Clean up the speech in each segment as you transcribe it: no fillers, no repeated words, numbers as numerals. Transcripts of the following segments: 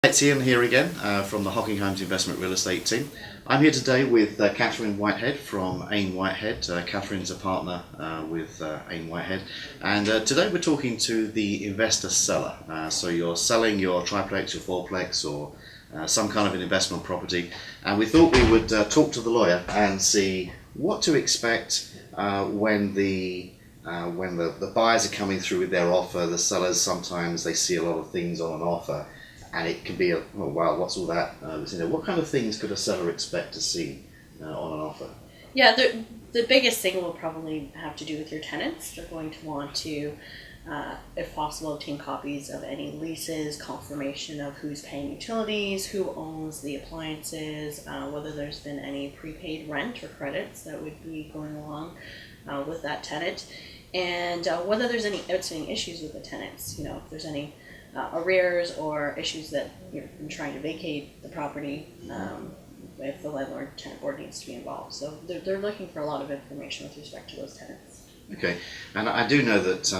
It's Ian here again from the Hocking Homes Investment Real Estate team. I'm here today with Catherine Whitehead from AIM Whitehead. Catherine's a partner with AIM Whitehead, and today we're talking to the investor seller. So you're selling your triplex, your fourplex, or some kind of an investment property, and we thought we would talk to the lawyer and see what to expect when the buyers are coming through with their offer. The sellers, sometimes they see a lot of things on an offer, and it can be oh wow, what's all that? What kind of things could a seller expect to see on an offer? Yeah, the biggest thing will probably have to do with your tenants. They're going to want to, if possible, obtain copies of any leases, confirmation of who's paying utilities, who owns the appliances, whether there's been any prepaid rent or credits that would be going along with that tenant, and whether there's any outstanding issues with the tenants. If there's any arrears or issues that you're trying to vacate the property, if the landlord tenant board needs to be involved. So they're looking for a lot of information with respect to those tenants. Okay, and I do know that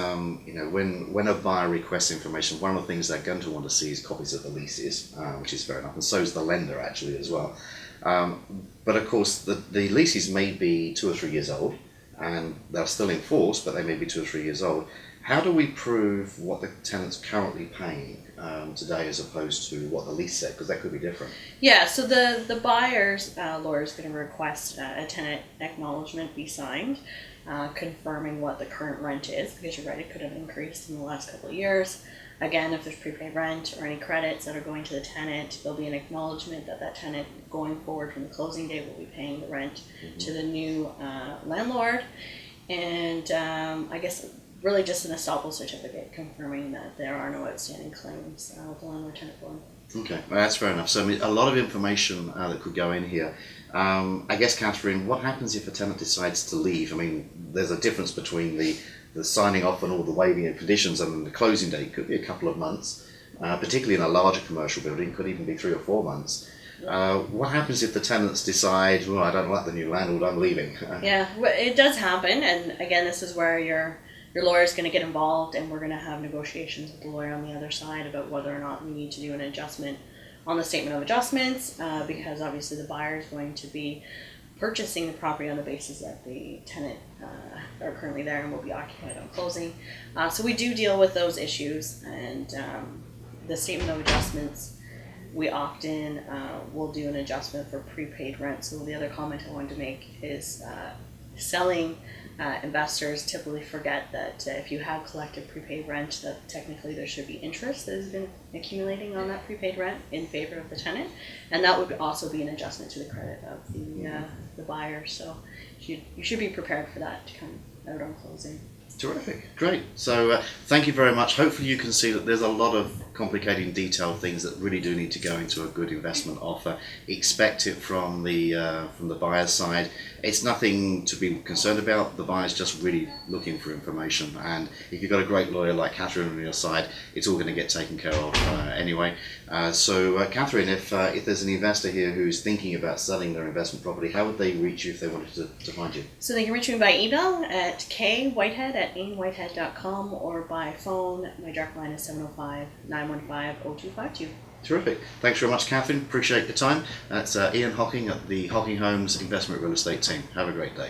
when a buyer requests information, one of the things they're going to want to see is copies of the leases, which is fair enough, and so is the lender actually as well. But of course, the leases may be 2 or 3 years old, and they're still in force, but they may be 2 or 3 years old. How do we prove what the tenant's currently paying today as opposed to what the lease said? Because that could be different. Yeah, so the buyer's lawyer is going to request a tenant acknowledgement be signed, confirming what the current rent is, because you're right, it could have increased in the last couple of years. Again, if there's prepaid rent or any credits that are going to the tenant, there'll be an acknowledgement that tenant going forward from the closing date will be paying the rent to the new landlord. And I guess really just an estoppel certificate confirming that there are no outstanding claims with the landlord-tenant board. Okay, well, that's fair enough. So a lot of information that could go in here. I guess, Catherine, what happens if a tenant decides to leave? I mean, there's a difference between the signing off and all the waiving of conditions and the closing date. Could be a couple of months, particularly in a larger commercial building, could even be 3 or 4 months. What happens if the tenants decide, well, I don't like the new landlord, I'm leaving? Yeah, it does happen, and again, this is where your lawyer is going to get involved, and we're going to have negotiations with the lawyer on the other side about whether or not we need to do an adjustment on the statement of adjustments, because obviously the buyer is going to be purchasing the property on the basis that the tenant are currently there and will be occupied on closing. So we do deal with those issues, and the statement of adjustments, we often will do an adjustment for prepaid rent. So the other comment I wanted to make is selling investors typically forget that if you have collected prepaid rent, that technically there should be interest that has been accumulating on that prepaid rent in favor of the tenant, and that would also be an adjustment to the credit of the buyer. So you should be prepared for that to come out on closing. Terrific, great. So thank you very much. Hopefully you can see that there's a lot of complicated, detailed things that really do need to go into a good investment offer. Expect it from the buyer's side. It's nothing to be concerned about. The buyer's just really looking for information, and if you've got a great lawyer like Catherine on your side, it's all going to get taken care of anyway. So Catherine, if there's an investor here who's thinking about selling their investment property, how would they reach you if they wanted to find you? So they can reach me by email at kwhitehead@aimwhitehead.com, or by phone. My direct line is 705-915-0252. Terrific. Thanks very much, Catherine. Appreciate your time. That's Ian Hocking at the Hocking Homes Investment Real Estate team. Have a great day.